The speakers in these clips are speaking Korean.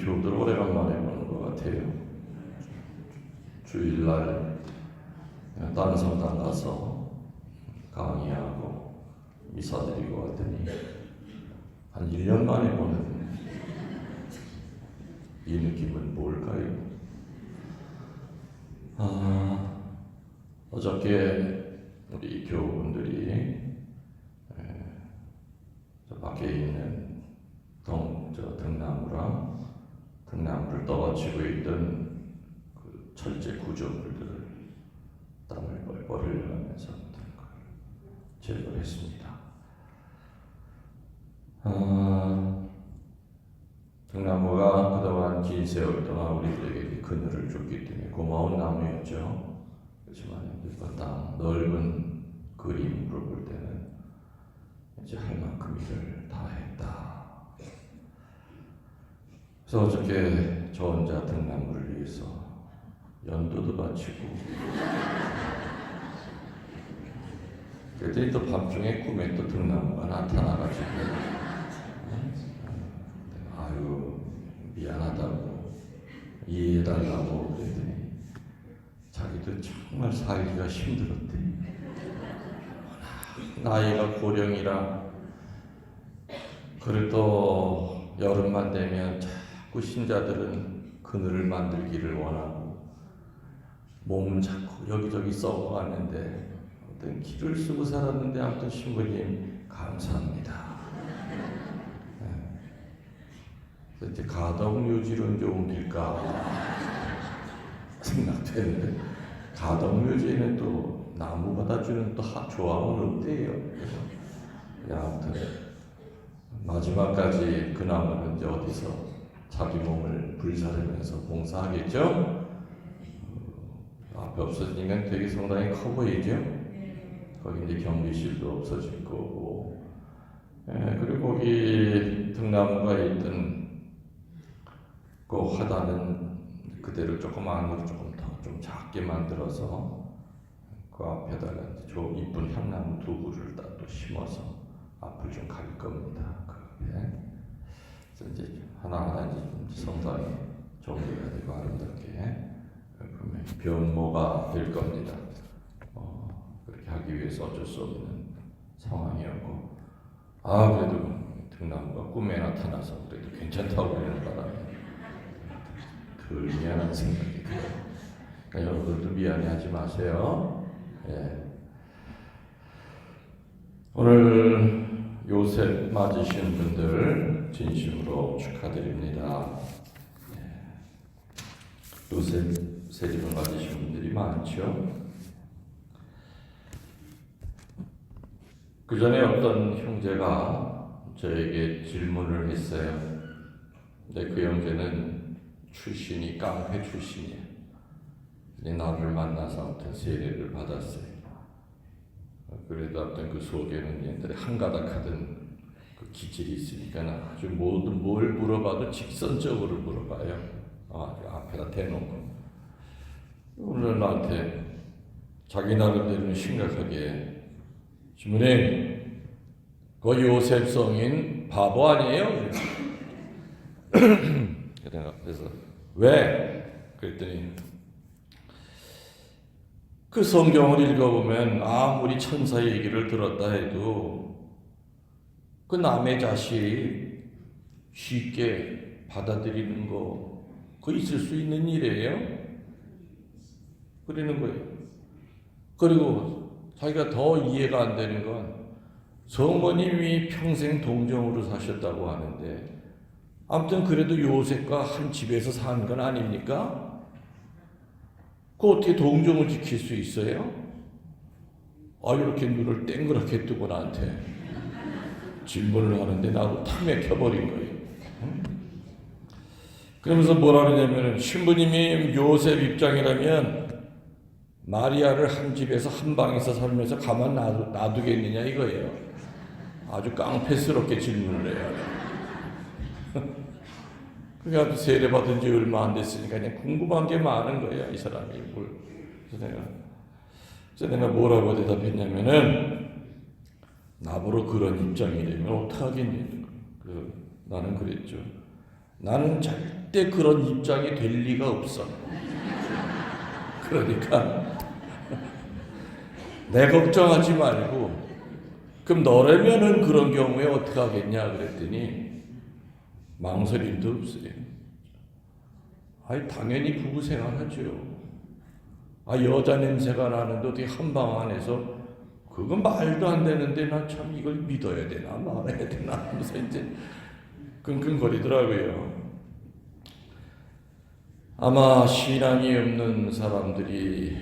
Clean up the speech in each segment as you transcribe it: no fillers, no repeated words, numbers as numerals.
우리 교우들 오래간만에 보는 것 같아요. 주일날 다른 성당 가서 강의하고 미사 드리고 왔더니 한 1년 만에 보는 이 느낌은 뭘까요? 어저께 우리 교우분들이 저 밖에 있는 등나무를 떠받치고 있던 그 철제 구조물들을 땀을 뻘뻘 흘려가면서 제거했습니다. 등나무가 그동안 긴 세월 동안 우리들에게 그늘을 줬기 때문에 고마운 나무였죠. 그렇지만 그 넓은 그림으로 볼 때는 이제 할 만큼 일을 다 했다. 그래서 어저께 저 혼자 등나무를 위해서 연도도 바치고 그랬더니 또 밤중에 꿈에 또 등나무가 나타나가지고 아유 미안하다고 이해해달라고 그랬더니 자기도 정말 살기가 힘들었대. 나이가 고령이라 그래도 여름만 되면 자꾸 신자들은 그늘을 만들기를 원하고 몸은 자꾸 여기저기 썩어갔는데 어떤 기를 쓰고 살았는데 아무튼 신부님 감사합니다. 이제 가덕묘지로 이제 옮길까 생각되는데 가덕묘지에는 또 나무 받아주는 또 조항은 없대요. 그래서 아무튼 마지막까지 그 나무는 이제 어디서 자기 몸을 불사르면서 봉사하겠죠? 앞에 없어지면 되게 상당히 커 보이죠? 거기 이제 경비실도 없어질 거고, 그리고 이 등나무가 있던 그 화단은 그대로 조그마한 걸 조금 더 좀 작게 만들어서 그 앞에다가 좀 이쁜 향나무 두 그루를 또 심어서 앞을 좀 가릴 겁니다. 그래서 이제 하나하나 이제 성당이 정리가 되고 아름답게 분명히 변모가 될 겁니다. 그렇게 하기 위해서 어쩔 수 없는 상황이었고, 그래도 등나무가 꿈에 나타나서 그래도 괜찮다고 그러는 바람에 덜 미안한 생각이 들어요. 그러니까 여러분들도 미안해하지 마세요. 오늘 요셉 맞으신 분들 진심으로 축하드립니다. 요셉 세립을 맞으신 분들이 많죠. 그 전에 어떤 형제가 저에게 질문을 했어요. 근데 그 형제는 출신이 깡패 출신이에요. 나를 만나서 아무튼 세례를 받았어요. 그래도 아무튼 그 속에는 옛날에 한가닥하던 그 기질이 있으니까 아주 모든 뭘 물어봐도 직선적으로 물어봐요. 앞에다 대놓고. 오늘 나한테 자기 나름대로는 심각하게 주문님, 그 요셉 성인 바보 아니에요? 그래서 왜? 그랬더니 그 성경을 읽어보면 아무리 천사 얘기를 들었다 해도 그 남의 자식 쉽게 받아들이는 거 그거 있을 수 있는 일이에요? 그러는 거예요. 그리고 자기가 더 이해가 안 되는 건 성모님이 평생 동정으로 사셨다고 하는데 아무튼 그래도 요셉과 한 집에서 사는 건 아닙니까? 그 어떻게 동정을 지킬 수 있어요? 이렇게 눈을 땡그랗게 뜨고 나한테 질문을 하는데 나도 탁 맥혀버린 거예요. 그러면서 뭐라 그러냐면 신부님이 요셉 입장이라면 마리아를 한 집에서 한 방에서 살면서 가만 놔두겠느냐 이거예요. 아주 깡패스럽게 질문을 해요. 그게 아주 세례받은 지 얼마 안 됐으니까 그냥 궁금한 게 많은 거야, 이 사람이. 그래서 내가 뭐라고 대답했냐면은 나보러 그런 입장이 되면 어떡하겠니? 나는 그랬죠. 나는 절대 그런 입장이 될 리가 없어. 그러니까 내 걱정하지 말고, 그럼 너라면은 그런 경우에 어떻게 하겠냐 그랬더니 망설임도 없어요. 아니 당연히 부부 생활하죠. 여자 냄새가 나는데 어떻게 한 방 안에서, 그건 말도 안 되는데 난 참 이걸 믿어야 되나 말아야 되나 하면서 이제 끙끙거리더라고요. 아마 신앙이 없는 사람들이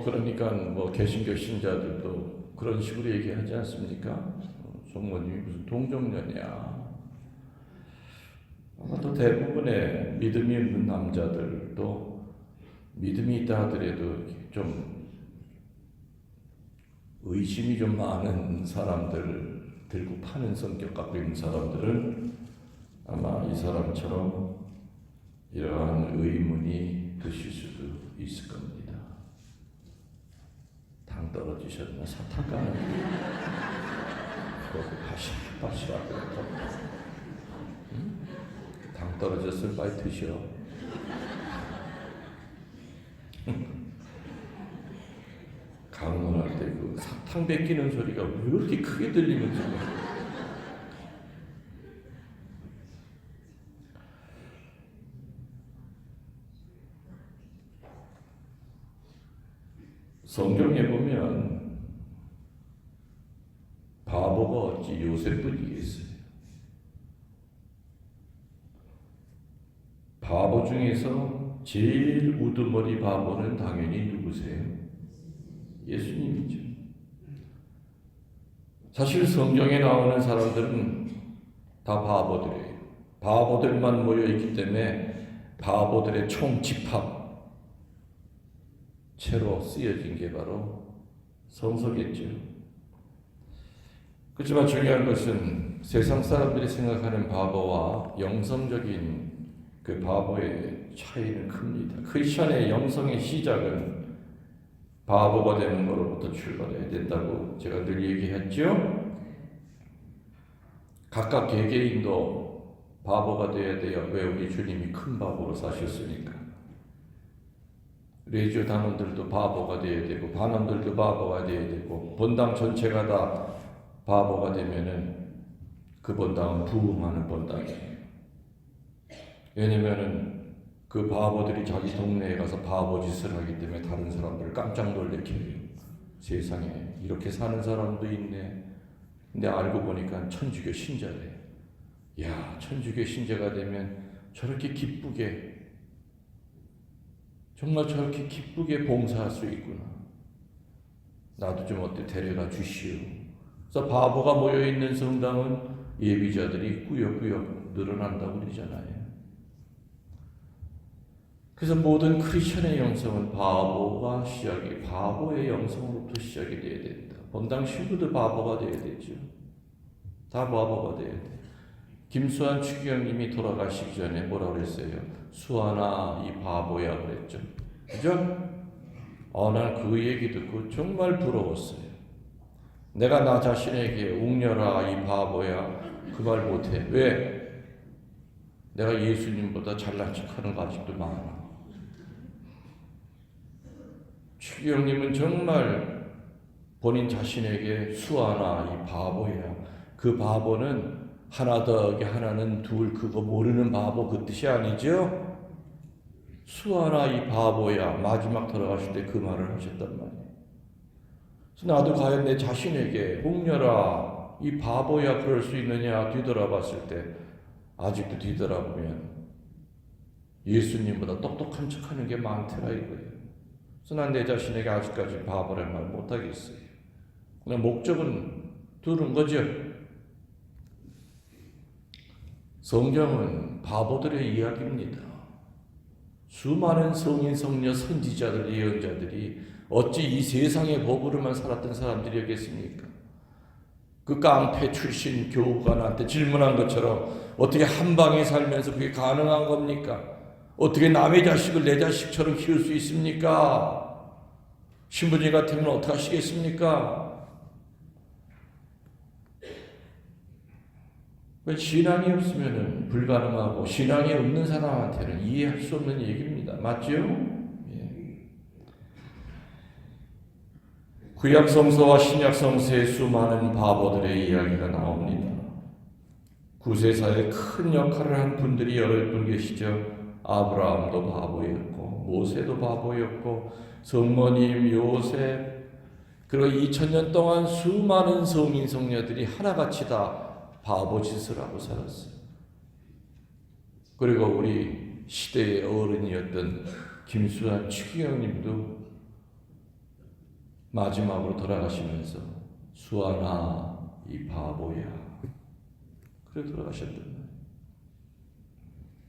그러니까 개신교 신자들도 그런 식으로 얘기하지 않습니까? 성모님이 무슨 동정녀냐. 아마 또 대부분의 믿음이 없는 남자들도 믿음이 있다 하더라도 좀 의심이 좀 많은 사람들, 들고 파는 성격 갖고 있는 사람들은 아마 이 사람처럼 이러한 의문이 드실 수도 있을 겁니다. 당 떨어지셨나? 사탕 까는 그거 바시락바시락 당 떨어졌을 바에 드셔. 강론할 때 그 사탕 뺏기는 소리가 왜 그렇게 크게 들리는지. 성경에 보면 바보가 어찌 요셉뿐이겠어요. 바보 중에서 제일 우두머리 바보는 당연히 누구세요? 예수님이죠. 사실 성경에 나오는 사람들은 다 바보들이에요. 바보들만 모여있기 때문에 바보들의 총집합 채로 쓰여진 게 바로 성서겠죠. 그렇지만 중요한 것은 세상 사람들이 생각하는 바보와 영성적인 그 바보의 차이는 큽니다. 크리스천의 영성의 시작은 바보가 되는 것으로부터 출발해야 된다고 제가 늘 얘기했죠. 각각 개개인도 바보가 돼야 돼요. 왜? 우리 주님이 큰 바보로 사셨으니까. 레지오 단원들도 바보가 돼야 되고, 반원들도 바보가 돼야 되고, 본당 전체가 다 바보가 되면은 그 본당은 부흥하는 본당이에요. 왜냐면은 그 바보들이 자기 동네에 가서 바보 짓을 하기 때문에 다른 사람들을 깜짝 놀래켜요. 세상에 이렇게 사는 사람도 있네. 근데 알고 보니까 천주교 신자래. 야, 천주교 신자가 되면 저렇게 기쁘게, 정말 저렇게 기쁘게 봉사할 수 있구나. 나도 좀 어때 데려가 주시오. 그래서 바보가 모여있는 성당은 예비자들이 꾸역꾸역 늘어난다고 그러잖아요. 그래서 모든 크리스천의 영성은 바보가 시작이, 바보의 영성으로부터 시작이 돼야 된다. 본당 신부도 바보가 돼야 되죠. 다 바보가 돼야 돼. 김수환 추기경님이 돌아가시기 전에 뭐라고 그랬어요? 수환아 이 바보야 그랬죠. 그죠? 난 그 얘기 듣고 정말 부러웠어요. 내가 나 자신에게 웅녀라 이 바보야 그 말 못해. 왜? 내가 예수님보다 잘난 척하는 거 아직도 많아. 추기경님은 정말 본인 자신에게 수아나 이 바보야. 그 바보는 하나 더하기 하나는 둘, 그거 모르는 바보 그 뜻이 아니죠? 수아나 이 바보야. 마지막 돌아가실 때 그 말을 하셨단 말이에요. 그래서 나도 과연 내 자신에게 웅녀라 이 바보야 그럴 수 있느냐 뒤돌아봤을 때 아직도 뒤돌아보면 예수님보다 똑똑한 척하는 게 많더라 이거예요. 그래서 난 내 자신에게 아직까지 바보란 말 못하겠어요. 그냥 목적은 두른 거죠. 성경은 바보들의 이야기입니다. 수많은 성인, 성녀, 선지자들, 예언자들이 어찌 이 세상의 법으로만 살았던 사람들이었겠습니까? 그 깡패 출신 교우가 나한테 질문한 것처럼 어떻게 한 방에 살면서 그게 가능한 겁니까? 어떻게 남의 자식을 내 자식처럼 키울 수 있습니까? 신부님 같으면 어떻게 하시겠습니까? 신앙이 없으면 불가능하고 신앙이 없는 사람한테는 이해할 수 없는 얘기입니다. 맞죠? 예. 구약 성서와 신약 성서의 수많은 바보들의 이야기가 나옵니다. 구세사에 큰 역할을 한 분들이 여러 분 계시죠. 아브라함도 바보였고 모세도 바보였고 성모님 요셉 그리고 2000년 동안 수많은 성인 성녀들이 하나같이 다 바보 짓을 하고 살았어요. 그리고 우리 시대의 어른이었던 김수환 추기경님도 마지막으로 돌아가시면서 수환아 이 바보야 그래 돌아가셨단 말이에요.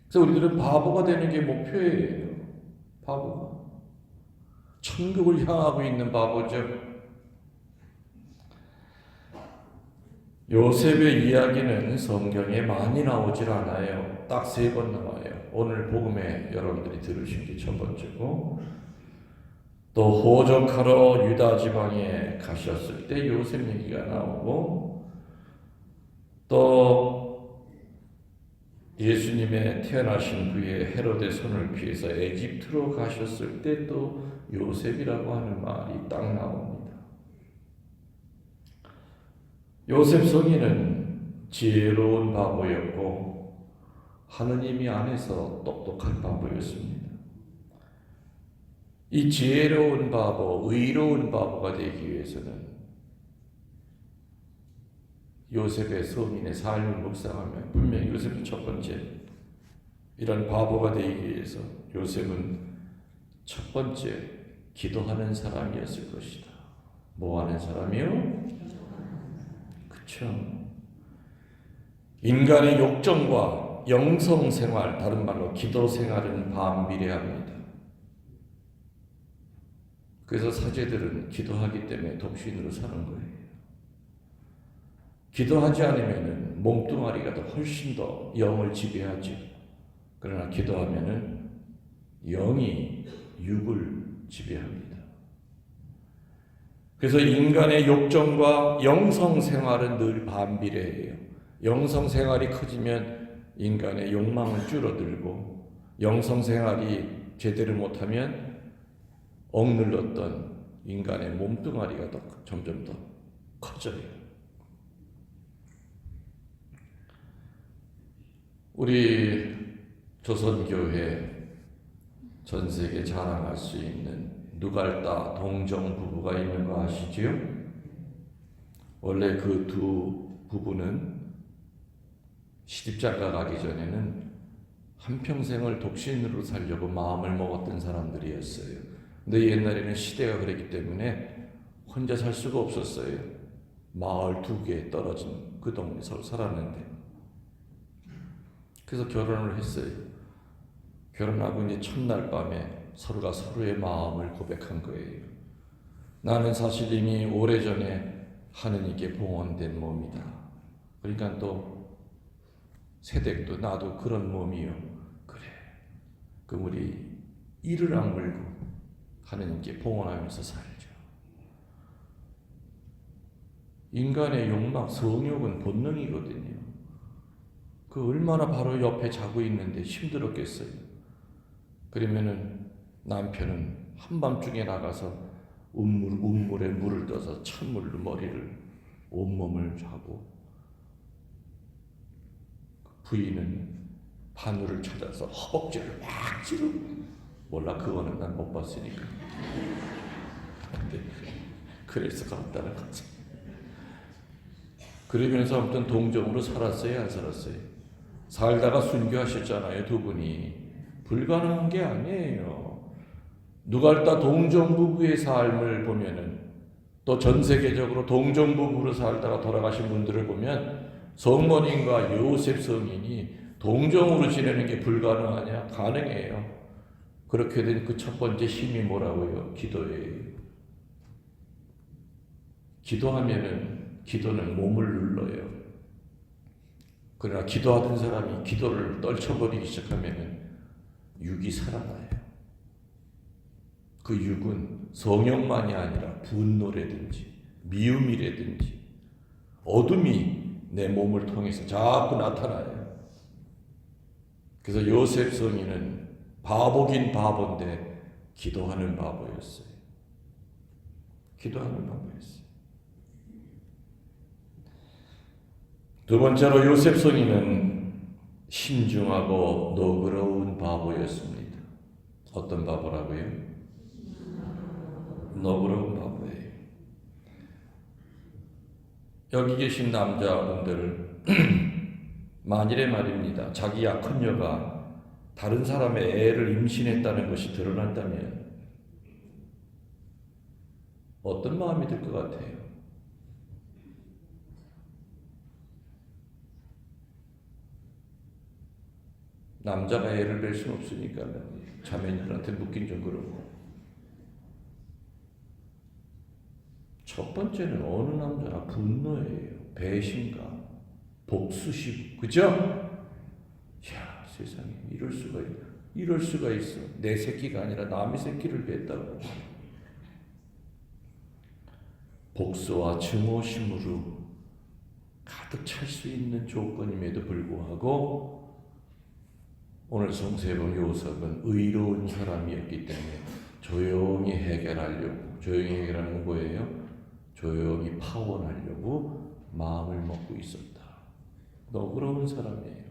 그래서 우리들은 바보가 되는 게 목표예요. 바보가 천국을 향하고 있는 바보죠. 요셉의 이야기는 성경에 많이 나오질 않아요. 딱 3번 나와요. 오늘 복음에 여러분들이 들으신 게 첫 번째고, 또 호적하러 유다 지방에 가셨을 때 요셉 얘기가 나오고, 또 예수님의 태어나신 후에 헤로데 손을 피해서 에집트로 가셨을 때 또 요셉이라고 하는 말이 딱 나옵니다. 요셉 성인은 지혜로운 바보였고 하느님이 안에서 똑똑한 바보였습니다. 이 지혜로운 바보, 의로운 바보가 되기 위해서는 요셉의 성인의 삶을 묵상하면 분명히 요셉은 첫 번째 이런 바보가 되기 위해서 요셉은 첫 번째 기도하는 사람이었을 것이다. 뭐 하는 사람이요? 그렇죠. 인간의 욕정과 영성 생활, 다른 말로 기도 생활은 반비례합니다. 그래서 사제들은 기도하기 때문에 독신으로 사는 거예요. 기도하지 않으면 몸뚱아리가 더 훨씬 더 영을 지배하죠. 그러나 기도하면 영이 육을 지배합니다. 그래서 인간의 욕정과 영성 생활은 늘 반비례해요. 영성 생활이 커지면 인간의 욕망은 줄어들고 영성 생활이 제대로 못하면 억눌렀던 인간의 몸뚱아리가 점점 더 커져요. 우리 조선교회 전 세계 자랑할 수 있는 누갈다 동정 부부가 있는 거 아시지요? 원래 그 두 부부는 시집장가 가기 전에는 한평생을 독신으로 살려고 마음을 먹었던 사람들이었어요. 근데 옛날에는 시대가 그랬기 때문에 혼자 살 수가 없었어요. 마을 2개 떨어진 그 동네에서 살았는데 그래서 결혼을 했어요. 결혼하고 이제 첫날 밤에 서로가 서로의 마음을 고백한 거예요. 나는 사실 이미 오래전에 하느님께 봉헌된 몸이다. 그러니까 또 세댁도 나도 그런 몸이요. 그래. 그럼 우리 이를 악물고 하느님께 봉헌하면서 살죠. 인간의 욕망, 성욕은 본능이거든요. 그 얼마나 바로 옆에 자고 있는데 힘들었겠어요. 그러면은 남편은 한밤중에 나가서 우물에 물을 떠서 찬물로 머리를 온몸을 하고 부인은 바늘을 찾아서 허벅지를 막 찌르고 몰라 그거는 난 못 봤으니까 근데 그래서 갔다는 거지. 그러면서 아무튼 동정으로 살았어요 안 살았어요? 살다가 순교하셨잖아요 두 분이. 불가능한 게 아니에요. 누갈다 동정부부의 삶을 보면은 또 전 세계적으로 동정부부로 살다가 돌아가신 분들을 보면 성모님과 요셉 성인이 동정으로 지내는 게 불가능하냐? 가능해요. 그렇게 된 그 첫 번째 힘이 뭐라고요? 기도예요. 기도는 몸을 눌러요. 그러나 기도하던 사람이 기도를 떨쳐버리기 시작하면은 육이 살아나요. 그 육은 성욕만이 아니라 분노라든지 미움이라든지 어둠이 내 몸을 통해서 자꾸 나타나요. 그래서 요셉 성인은 바보긴 바본데 기도하는 바보였어요. 기도하는 바보였어요. 두 번째로 요셉 성인은 신중하고 너그러운 바보였습니다. 어떤 바보라고요? 너그러운 바보예요. 여기 계신 남자분들 만일에 말입니다. 자기 약혼녀가 다른 사람의 애를 임신했다는 것이 드러났다면 어떤 마음이 들 것 같아요? 남자가 애를 뵐 수는 없으니까 자매들한테 묻긴 좀 그러고. 첫 번째는 어느 남자나 분노예요. 배신감, 복수심, 그죠? 야, 세상에 이럴 수가 있어. 내 새끼가 아니라 남의 새끼를 뺐다고. 복수와 증오심으로 가득 찰 수 있는 조건임에도 불구하고 오늘 성세범 요셉은 의로운 사람이었기 때문에 조용히 해결하려고, 조용히 해결하는 거예요. 조용히 파원하려고 마음을 먹고 있었다. 너그러운 사람이에요.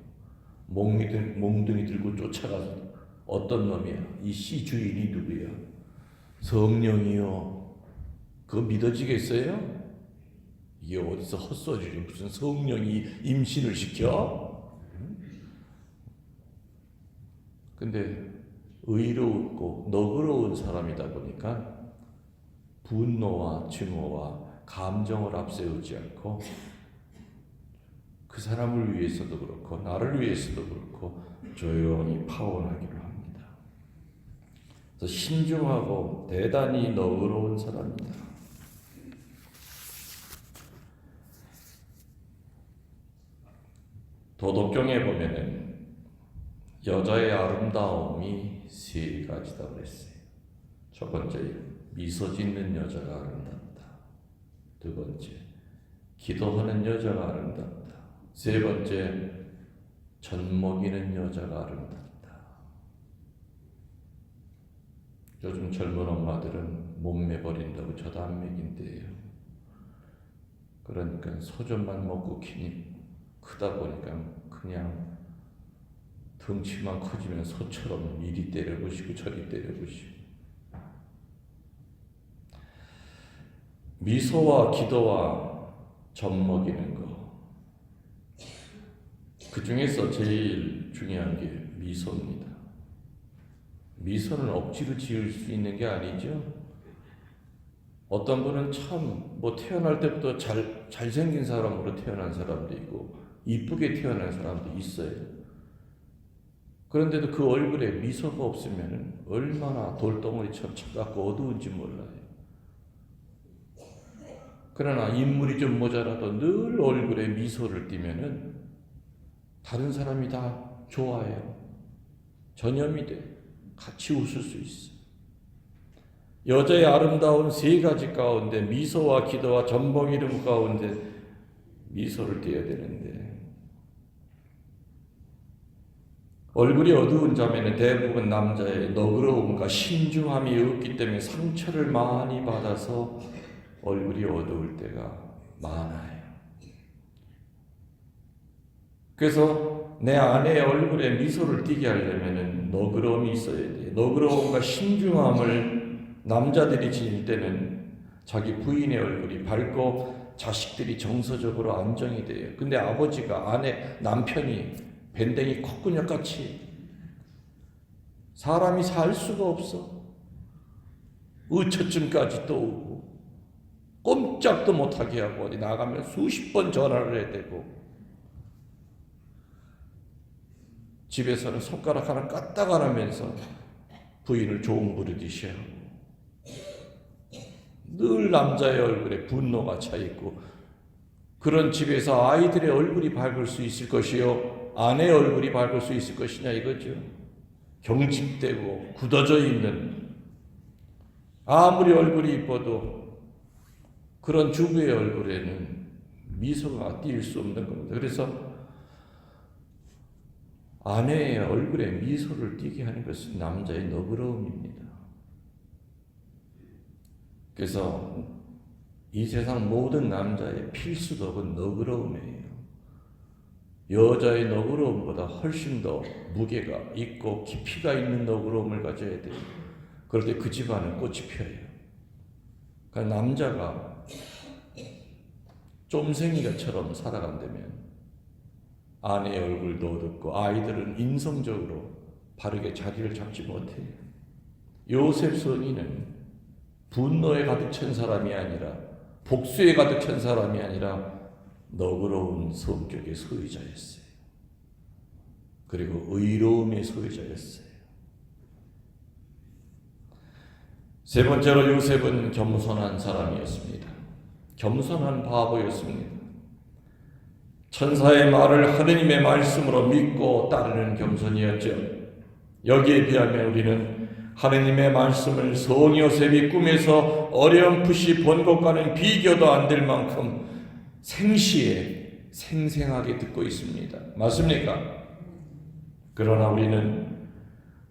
몽둥이 들고 쫓아가서 어떤 놈이야? 이 씨 주인이 누구야? 성령이요. 그거 믿어지겠어요? 이게 어디서 헛소리를 무슨 성령이 임신을 시켜? 근데 의롭고 너그러운 사람이다 보니까 분노와 증오와 감정을 앞세우지 않고 그 사람을 위해서도 그렇고 나를 위해서도 그렇고 조용히 파원하기를 합니다. 그래서 신중하고 대단히 너그러운 사람입니다. 도덕경에 보면은 여자의 아름다움이 세 가지다 그랬어요. 첫 번째, 미소 짓는 여자가 아름답다. 두 번째, 기도하는 여자가 아름답다. 세 번째, 젖 먹이는 여자가 아름답다. 요즘 젊은 엄마들은 몸매 버린다고 젖 안 먹인대요. 그러니까 소젖만 먹고 키니 크다 보니까 그냥 덩치만 커지면 소처럼 이리 때려부시고 저리 때려부시고. 미소와 기도와 젖 먹이는 거, 그 중에서 제일 중요한 게 미소입니다. 미소는 억지로 지을 수 있는 게 아니죠. 어떤 분은 참 태어날 때부터 잘생긴 사람으로 태어난 사람도 있고 이쁘게 태어난 사람도 있어요. 그런데도 그 얼굴에 미소가 없으면 얼마나 돌덩어리처럼 차갑고 어두운지 몰라요. 그러나 인물이 좀 모자라도 늘 얼굴에 미소를 띠면은 다른 사람이 다 좋아해요. 전염이 돼. 같이 웃을 수 있어. 여자의 아름다운 세 가지 가운데 미소와 기도와 젖먹이는 가운데 미소를 띠어야 되는데 얼굴이 어두운 자매는 대부분 남자의 너그러움과 신중함이 없기 때문에 상처를 많이 받아서 얼굴이 어두울 때가 많아요. 그래서 내 아내의 얼굴에 미소를 띠게 하려면 너그러움이 있어야 돼요. 너그러움과 신중함을 남자들이 지닐 때는 자기 부인의 얼굴이 밝고 자식들이 정서적으로 안정이 돼요. 근데 아버지가 남편이 밴댕이 콧구녕같이 사람이 살 수가 없어. 의처증까지 또 오고 꼼짝도 못하게 하고 어디 나가면 수십 번 전화를 해야 되고 집에서는 손가락 하나 까딱 안 하면서 부인을 좋은 부르듯이 하고 늘 남자의 얼굴에 분노가 차있고 그런 집에서 아이들의 얼굴이 밝을 수 있을 것이요 아내의 얼굴이 밝을 수 있을 것이냐 이거죠. 경직되고 굳어져 있는 아무리 얼굴이 이뻐도 그런 주부의 얼굴에는 미소가 띌 수 없는 겁니다. 그래서 아내의 얼굴에 미소를 띠게 하는 것은 남자의 너그러움입니다. 그래서 이 세상 모든 남자의 필수 덕은 너그러움이에요. 여자의 너그러움보다 훨씬 더 무게가 있고 깊이가 있는 너그러움을 가져야 돼요. 그럴 때 그 집안은 꽃이 피어요. 그러니까 남자가 쫌생이가처럼 살아간다면 아내의 얼굴도 어둡고 아이들은 인성적으로 바르게 자리를 잡지 못해요. 요셉 성인은 분노에 가득 찬 사람이 아니라 복수에 가득 찬 사람이 아니라 너그러운 성격의 소유자였어요. 그리고 의로움의 소유자였어요. 세 번째로 요셉은 겸손한 사람이었습니다. 겸손한 바보였습니다. 천사의 말을 하느님의 말씀으로 믿고 따르는 겸손이었죠. 여기에 비하면 우리는 하느님의 말씀을 성 요셉이 꿈에서 어렴풋이 본 것과는 비교도 안 될 만큼 생시에 생생하게 듣고 있습니다. 맞습니까? 그러나 우리는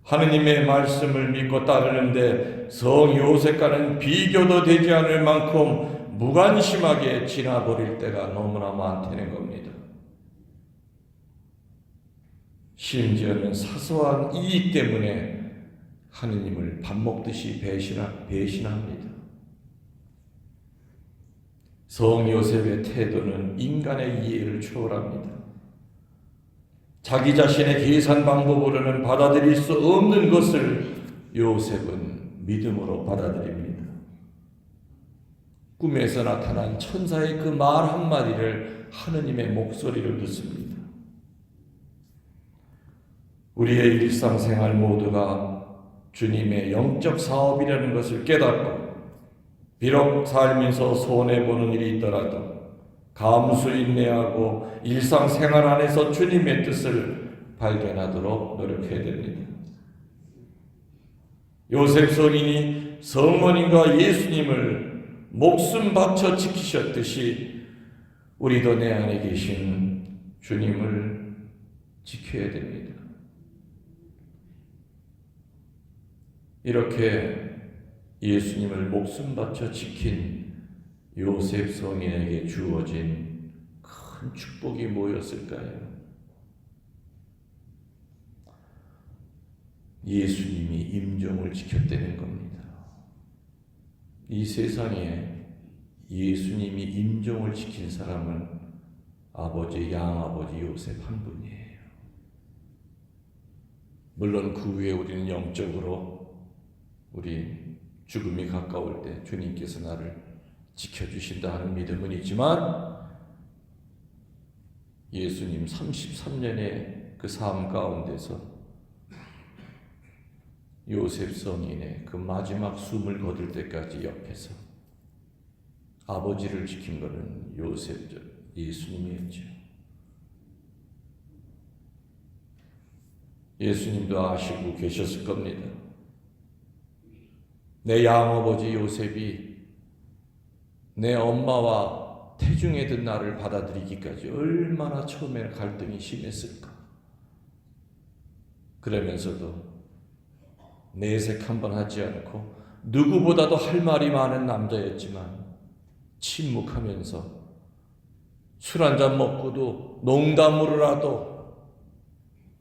하느님의 말씀을 믿고 따르는데 성 요셉과는 비교도 되지 않을 만큼 무관심하게 지나버릴 때가 너무나 많다는 겁니다. 심지어는 사소한 이익 때문에 하느님을 밥 먹듯이 배신합니다. 성 요셉의 태도는 인간의 이해를 초월합니다. 자기 자신의 계산 방법으로는 받아들일 수 없는 것을 요셉은 믿음으로 받아들입니다. 꿈에서 나타난 천사의 그 말 한마디를 하느님의 목소리를 듣습니다. 우리의 일상생활 모두가 주님의 영적 사업이라는 것을 깨닫고 비록 살면서 손해보는 일이 있더라도 감수 인내하고 일상생활 안에서 주님의 뜻을 발견하도록 노력해야 됩니다. 요셉 성인이 성모님과 예수님을 목숨 바쳐 지키셨듯이 우리도 내 안에 계신 주님을 지켜야 됩니다. 이렇게 예수님을 목숨 바쳐 지킨 요셉 성인에게 주어진 큰 축복이 뭐였을까요? 예수님이 임종을 지켰다는 겁니다. 이 세상에 예수님이 임종을 지킨 사람은 아버지, 양아버지 요셉 한 분이에요. 물론 그 후에 우리는 영적으로 우리 죽음이 가까울 때 주님께서 나를 지켜주신다 하는 믿음은 있지만 예수님 33년의 그 삶 가운데서 요셉 성인의 그 마지막 숨을 거둘 때까지 옆에서 아버지를 지킨 것은 예수님이었죠. 예수님도 아시고 계셨을 겁니다. 내 양아버지 요셉이 내 엄마와 태중에 든 나를 받아들이기까지 얼마나 처음에 갈등이 심했을까. 그러면서도 내색 한번 하지 않고 누구보다도 할 말이 많은 남자였지만 침묵하면서 술 한잔 먹고도 농담으로라도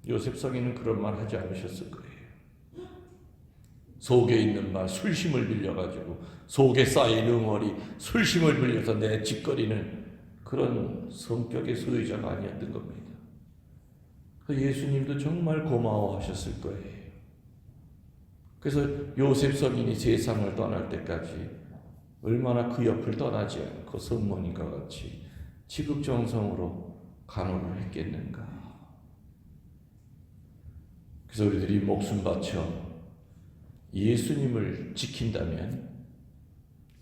요셉 성인은 그런 말 하지 않으셨을 거예요. 속에 있는 말, 술심을 빌려가지고 속에 쌓인 응어리, 술심을 빌려서 내 짓거리는 그런 성격의 소유자가 아니었던 겁니다. 예수님도 정말 고마워하셨을 거예요. 그래서 요셉 성인이 세상을 떠날 때까지 얼마나 그 옆을 떠나지 않고 성모님과 같이 지극정성으로 간호를 했겠는가. 그래서 우리들이 목숨 바쳐 예수님을 지킨다면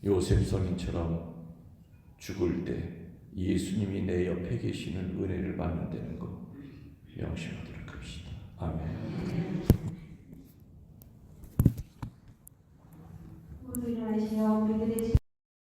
요셉 성인처럼 죽을 때 예수님이 내 옆에 계시는 은혜를 받는다는 거 명심하도록 합시다. 아멘. 우리를 하시어 우리들의